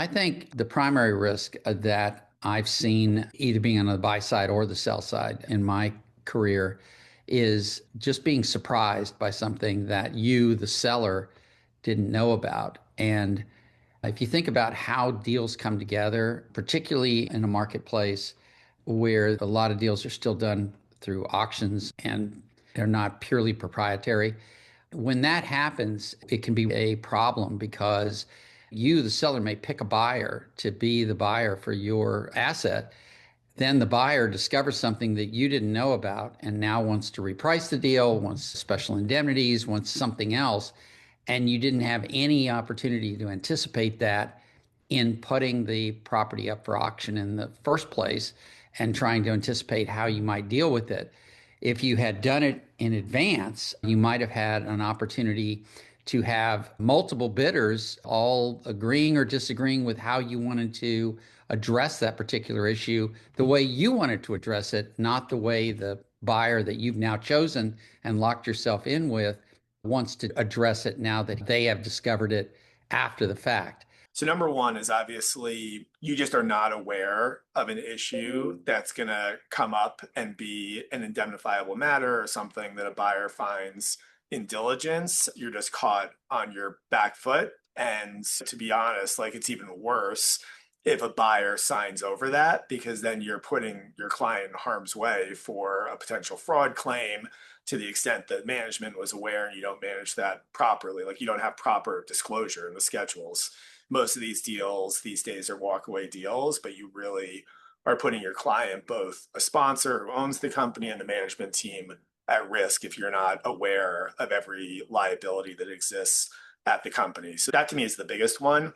I think the primary risk that I've seen either being on the buy side or the sell side in my career is just being surprised by something that you, the seller, didn't know about. And if you think about how deals come together, particularly in a marketplace where a lot of deals are still done through auctions and they're not purely proprietary, when that happens, it can be a problem because you, the seller, may pick a buyer to be the buyer for your asset. Then the buyer discovers something that you didn't know about and now wants to reprice the deal, wants special indemnities, wants something else. And you didn't have any opportunity to anticipate that in putting the property up for auction in the first place and trying to anticipate how you might deal with it. If you had done it in advance, you might have had an opportunity to have multiple bidders all agreeing or disagreeing with how you wanted to address that particular issue the way you wanted to address it, not the way the buyer that you've now chosen and locked yourself in with wants to address it now that they have discovered it after the fact. So number one is obviously you just are not aware of an issue that's going to come up and be an indemnifiable matter or something that a buyer finds in diligence. You're just caught on your back foot. And to be honest, like it's even worse if a buyer signs over that, because then you're putting your client in harm's way for a potential fraud claim to the extent that management was aware and you don't manage that properly. Like you don't have proper disclosure in the schedules. Most of these deals these days are walkaway deals, but you really are putting your client, both a sponsor who owns the company and the management team, at risk if you're not aware of every liability that exists at the company. So that to me is the biggest one.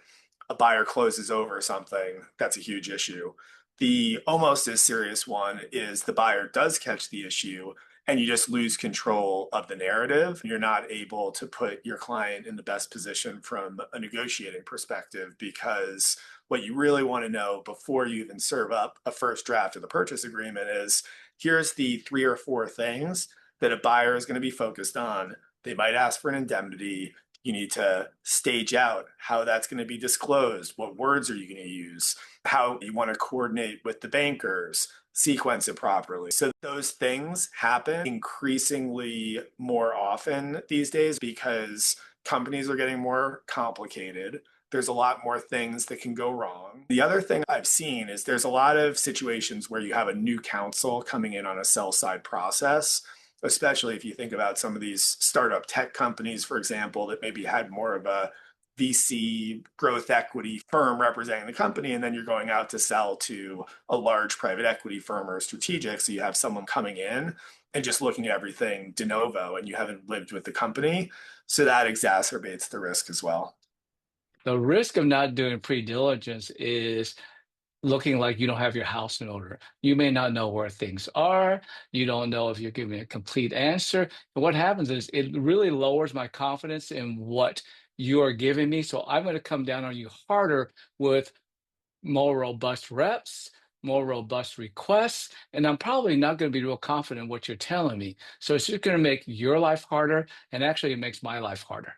A buyer closes over something, that's a huge issue. The almost as serious one is the buyer does catch the issue and you just lose control of the narrative. You're not able to put your client in the best position from a negotiating perspective, because what you really want to know before you even serve up a first draft of the purchase agreement is here's the 3 or 4 things that a buyer is going to be focused on. They might ask for an indemnity. You need to stage out how that's going to be disclosed. What words are you going to use? How you want to coordinate with the bankers, sequence it properly. So those things happen increasingly more often these days because companies are getting more complicated. There's a lot more things that can go wrong. The other thing I've seen is there's a lot of situations where you have a new counsel coming in on a sell side process, especially if you think about some of these startup tech companies, for example, that maybe had more of a VC growth equity firm representing the company, and then you're going out to sell to a large private equity firm or a strategic. So you have someone coming in and just looking at everything de novo, and you haven't lived with the company. So that exacerbates the risk as well. The risk of not doing pre-diligence is looking like you don't have your house in order. You may not know where things are. You don't know if you're giving a complete answer. And what happens is it really lowers my confidence in what you are giving me. So I'm going to come down on you harder with more robust reps, more robust requests, and I'm probably not going to be real confident in what you're telling me. So it's just going to make your life harder, and actually it makes my life harder.